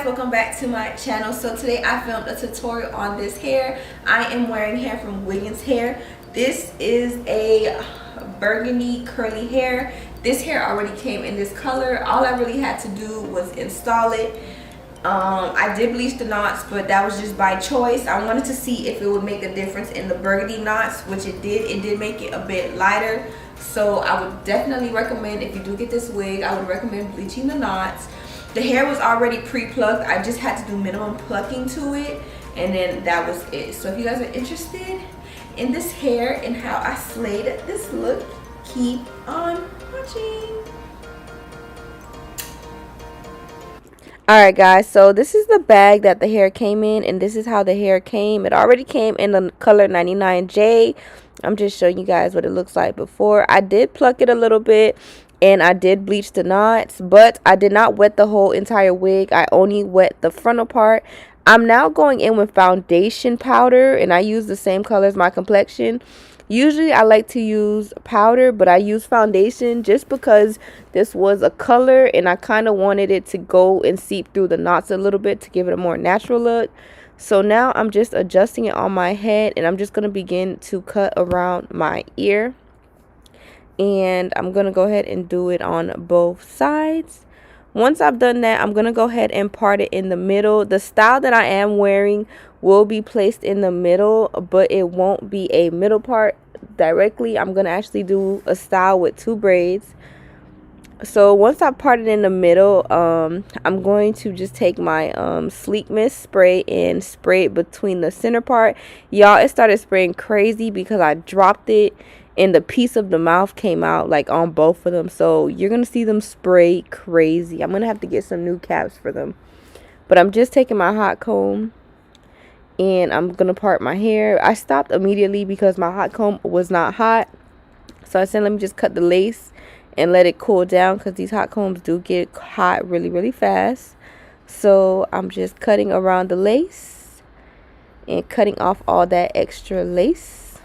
welcome back to my channel. So today I filmed a tutorial on this hair. I am wearing hair from Wiggins hair. This is a burgundy curly hair. This hair already came in this color. All I really had to do was install it. I did bleach the knots, but that was just by choice. I wanted to see if it would make a difference in the burgundy knots, which it did. It did make it a bit lighter. So I would definitely recommend, if you do get this wig, I would recommend bleaching the knots. The hair was already pre-plucked. I just had to do minimum plucking to it, and then that was it. So if you guys are interested in this hair and how I slayed this look, keep on watching. Alright guys, so this is the bag that the hair came in, and this is how the hair came. It already came in the color 99J. I'm just showing you guys what it looks like before. I did pluck it a little bit and I did bleach the knots, but I did not wet the whole entire wig. I only wet the frontal part. I'm now going in with foundation powder, and I use the same color as my complexion. Usually I like to use powder, but I use foundation just because this was a color and I kind of wanted it to go and seep through the knots a little bit to give it a more natural look. So now I'm just adjusting it on my head, and I'm just going to begin to cut around my ear. And I'm going to go ahead and do it on both sides. Once I've done that, I'm going to go ahead and part it in the middle. The style that I am wearing will be placed in the middle, but it won't be a middle part directly. I'm going to actually do a style with 2 braids. So once I part it in the middle, I'm going to just take my Sleek Mist spray and spray it between the center part. Y'all, it started spraying crazy because I dropped it and the piece of the mouth came out like on both of them. So you're going to see them spray crazy. I'm going to have to get some new caps for them. But I'm just taking my hot comb and I'm going to part my hair. I stopped immediately because my hot comb was not hot. So I said, let me just cut the lace and let it cool down, because these hot combs do get hot really fast. So I'm just cutting around the lace and cutting off all that extra lace.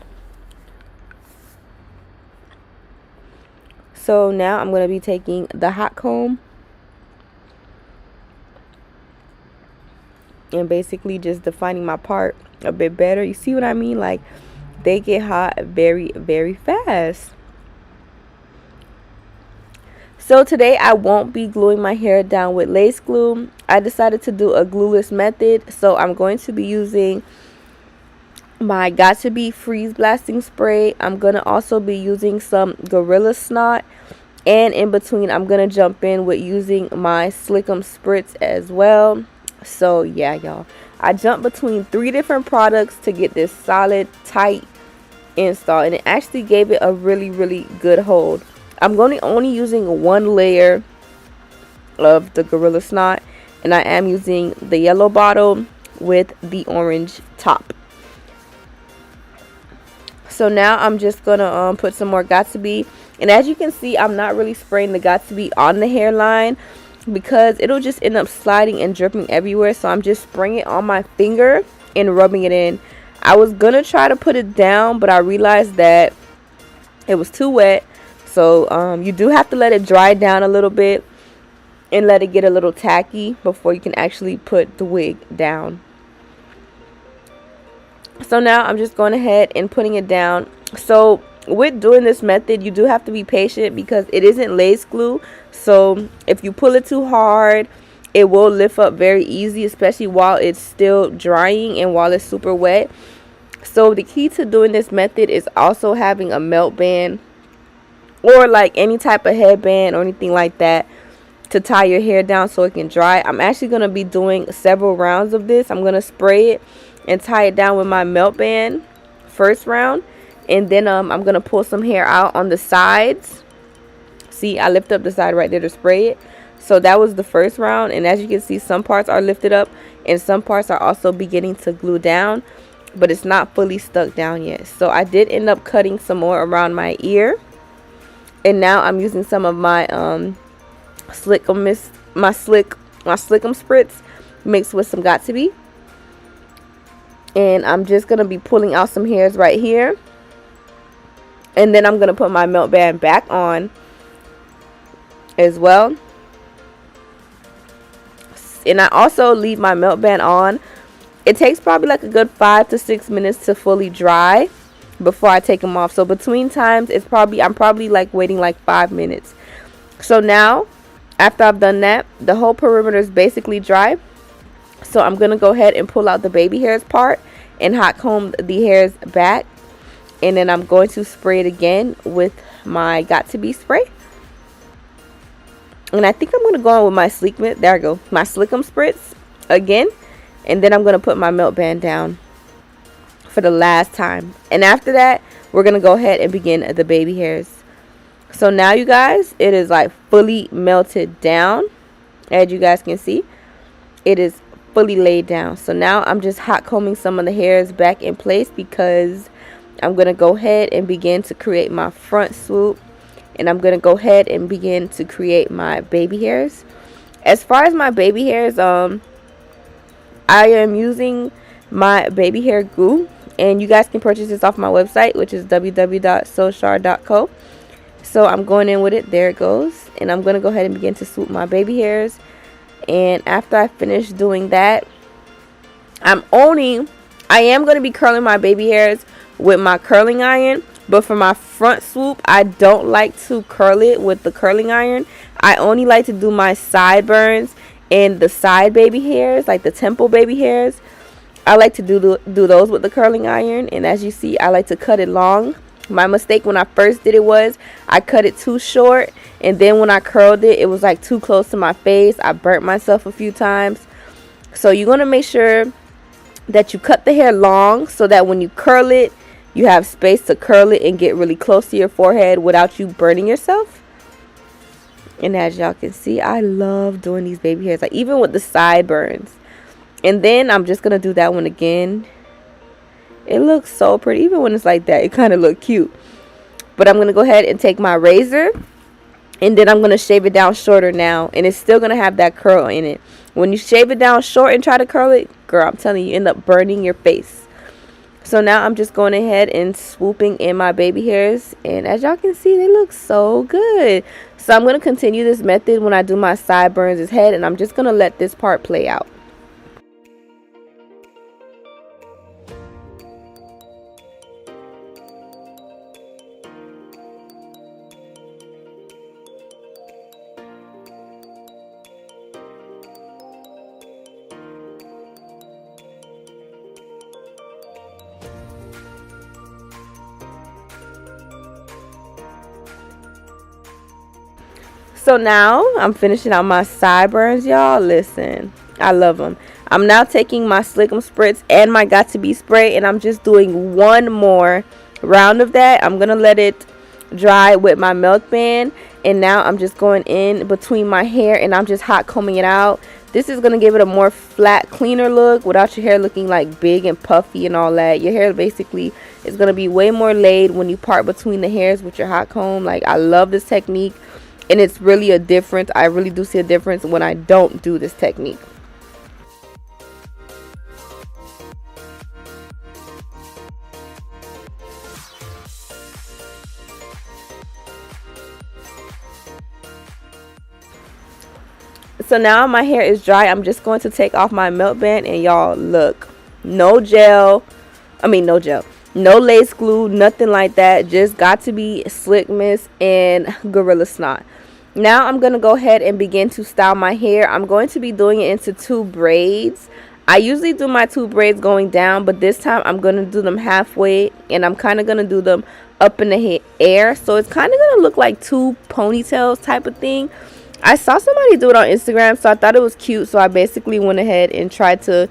So now I'm going to be taking the hot comb and basically just defining my part a bit better. You see what I mean? Like, they get hot very fast. So today I won't be gluing my hair down with lace glue. I decided to do a glueless method. So I'm going to be using my Got To Be freeze blasting spray. I'm going to also be using some Gorilla Snot. And in between, I'm going to jump in with using my Slickum Spritz as well. So yeah, y'all, I jumped between 3 different products to get this solid, tight install. And it actually gave it a really good hold. I'm only using 1 layer of the Gorilla Snot. And I am using the yellow bottle with the orange top. So now I'm just going to put some more Got To Be. And as you can see, I'm not really spraying the Got To Be on the hairline because it'll just end up sliding and dripping everywhere. So I'm just spraying it on my finger and rubbing it in. I was going to try to put it down, but I realized that it was too wet. So you do have to let it dry down a little bit and let it get a little tacky before you can actually put the wig down. So now I'm just going ahead and putting it down. So with doing this method, you do have to be patient because it isn't lace glue. So if you pull it too hard, it will lift up very easy, especially while it's still drying and while it's super wet. So the key to doing this method is also having a melt band or like any type of headband or anything like that to tie your hair down so it can dry. I'm actually going to be doing several rounds of this. I'm going to spray it and tie it down with my melt band first round, and then I'm going to pull some hair out on the sides. See, I lift up the side right there to spray it. So that was the first round, and as you can see, some parts are lifted up and some parts are also beginning to glue down, but it's not fully stuck down yet. So I did end up cutting some more around my ear, and now I'm using some of my Slickum Spritz mixed with some Got To Be. And I'm just going to be pulling out some hairs right here. And then I'm going to put my melt band back on as well. And I also leave my melt band on. It takes probably like a good 5 to 6 minutes to fully dry before I take them off. So between times, I'm probably like waiting like 5 minutes. So now, after I've done that, the whole perimeter is basically dry. So I'm going to go ahead and pull out the baby hairs part and hot comb the hairs back. And then I'm going to spray it again with my Got To Be spray. And I think I'm going to go on with my my Slickum Spritz again. And then I'm going to put my melt band down for the last time. And after that, we're going to go ahead and begin the baby hairs. So now, you guys, it is like fully melted down. As you guys can see, it is fully laid down. So now I'm just hot combing some of the hairs back in place because I'm going to go ahead and begin to create my front swoop. And I'm going to go ahead and begin to create my baby hairs. As far as my baby hairs, I am using my baby hair glue. And you guys can purchase this off my website, which is www.sochar.co. So I'm going in with it. There it goes. And I'm going to go ahead and begin to swoop my baby hairs. And after I finish doing that, I am going to be curling my baby hairs with my curling iron. But for my front swoop, I don't like to curl it with the curling iron. I only like to do my sideburns and the side baby hairs, like the temple baby hairs. I like to do those with the curling iron. And as you see, I like to cut it long. My mistake when I first did it was I cut it too short. And then when I curled it, it was like too close to my face. I burnt myself a few times. So you're going to make sure that you cut the hair long so that when you curl it, you have space to curl it and get really close to your forehead without you burning yourself. And as y'all can see, I love doing these baby hairs, like even with the sideburns. And then I'm just going to do that one again. It looks so pretty. Even when it's like that, it kind of look cute. But I'm going to go ahead and take my razor. And then I'm going to shave it down shorter now. And it's still going to have that curl in it. When you shave it down short and try to curl it, girl, I'm telling you, you end up burning your face. So now I'm just going ahead and swooping in my baby hairs. And as y'all can see, they look so good. So I'm going to continue this method when I do my sideburns' head. And I'm just going to let this part play out. So now I'm finishing out my sideburns, y'all. Listen, I love them. I'm now taking my Slickum Spritz and my Got To Be spray, and I'm just doing one more round of that. I'm gonna let it dry with my melt band, and now I'm just going in between my hair and I'm just hot combing it out. This is gonna give it a more flat, cleaner look without your hair looking like big and puffy and all that. Your hair basically is gonna be way more laid when you part between the hairs with your hot comb. Like, I love this technique. And it's really a difference. I really do see a difference when I don't do this technique. So now my hair is dry. I'm just going to take off my melt band. And y'all, look. No gel. No lace glue. Nothing like that. Just Got To Be Slick Mist and Gorilla Snot. Now I'm going to go ahead and begin to style my hair. I'm going to be doing it into 2 braids. I usually do my 2 braids going down, but this time I'm going to do them halfway. And I'm kind of going to do them up in the air. So it's kind of going to look like 2 ponytails type of thing. I saw somebody do it on Instagram, so I thought it was cute. So I basically went ahead and tried to,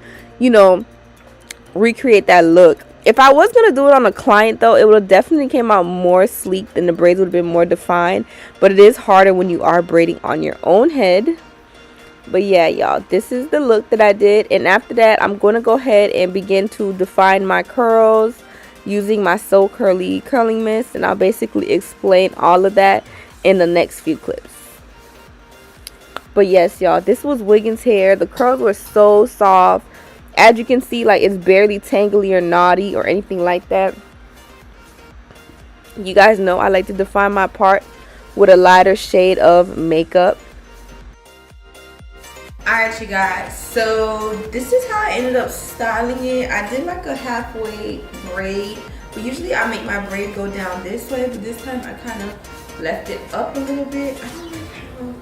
recreate that look. If I was going to do it on a client, though, it would have definitely came out more sleek and the braids would have been more defined. But it is harder when you are braiding on your own head. But yeah, y'all, this is the look that I did. And after that, I'm going to go ahead and begin to define my curls using my So Curly curling mist. And I'll basically explain all of that in the next few clips. But yes, y'all, this was Wiggins' hair. The curls were so soft. As you can see, like, it's barely tangly or knotty or anything like that. You guys know I like to define my part with a lighter shade of makeup. Alright, you guys, so this is how I ended up styling it. I did like a halfway braid, but usually I make my braid go down this way, but this time I kind of left it up a little bit. I don't know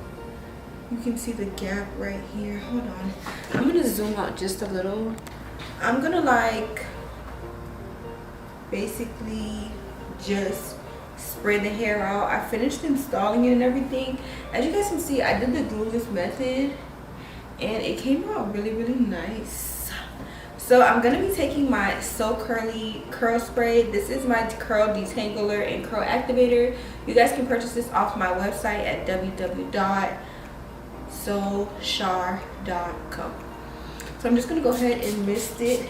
if you can see the gap right here. Hold on, I'm gonna zoom out just a little. I'm gonna like basically just spread the hair out. I finished installing it and everything. As you guys can see, I did the glueless method and it came out really, really nice. So I'm gonna be taking my So Curly curl spray. This is my curl detangler and curl activator. You guys can purchase this off my website at www.sochar.com. So I'm just gonna go ahead and mist it.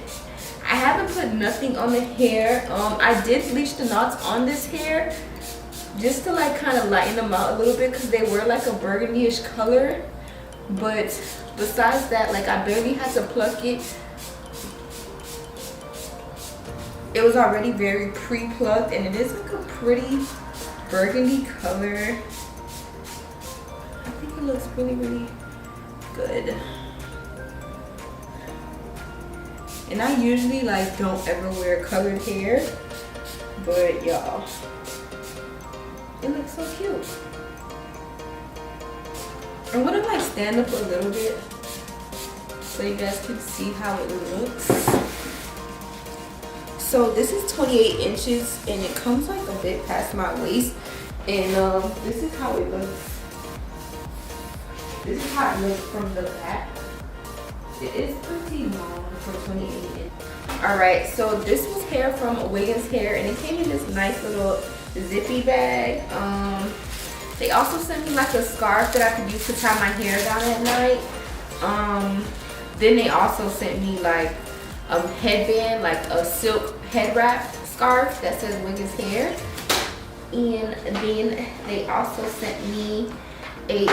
I haven't put nothing on the hair. I did bleach the knots on this hair just to like kind of lighten them out a little bit because they were like a burgundy-ish color. But besides that, like I barely had to pluck it. It was already very pre-plucked and it is like a pretty burgundy color. I think it looks really, really good. And I usually like don't ever wear colored hair, but y'all, it looks so cute. I'm gonna like stand up a little bit so you guys can see how it looks. So this is 28 inches and it comes like a bit past my waist, and this is how it looks. This is how it looks from the back. It is pretty long for 28 inches. Alright, so this was hair from Wiggins hair and it came in this nice little zippy bag. They also sent me like a scarf that I could use to tie my hair down at night. Then they also sent me like a headband, like a silk head wrap scarf that says Wiggins hair. And then they also sent me a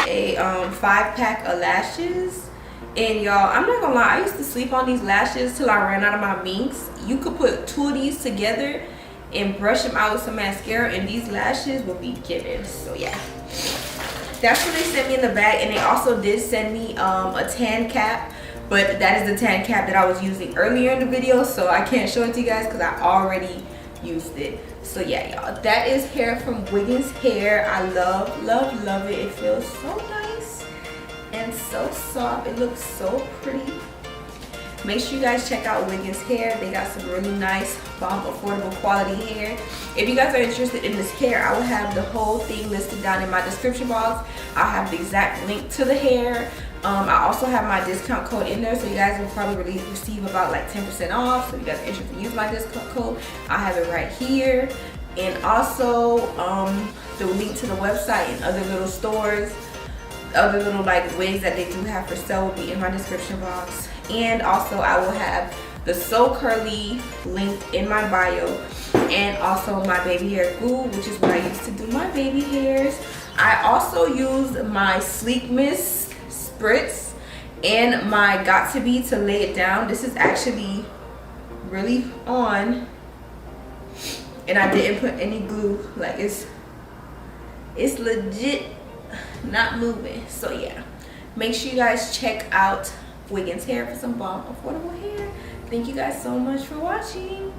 5-pack of lashes. And y'all, I'm not gonna lie, I used to sleep on these lashes till I ran out of my minks. You could put 2 of these together and brush them out with some mascara and these lashes will be given. So yeah, that's what they sent me in the bag. And they also did send me a tan cap, but that is the tan cap that I was using earlier in the video, so I can't show it to you guys because I already used it. So yeah, y'all, that is hair from Wiggins hair. I love, love, love it. It feels so nice and so soft. It looks so pretty. Make sure you guys check out Wiggins hair. They got some really nice, bomb, affordable quality hair. If you guys are interested in this hair, I will have the whole thing listed down in my description box. I'll have the exact link to the hair. I also have my discount code in there, so you guys will probably receive about like 10% off. So if you guys are interested in using my discount code, I'll have it right here. And also the link to the website and other little stores, other little like wigs that they do have for sale will be in my description box. And also I will have the So Curly link in my bio, and also my baby hair glue, which is what I used to do my baby hairs. I also use my Sleek Mist spritz and my Got To Be to lay it down. This is actually really on, and I didn't put any glue. Like it's legit not moving. So yeah, make sure you guys check out Wiggins hair for some bomb affordable hair. Thank you guys so much for watching.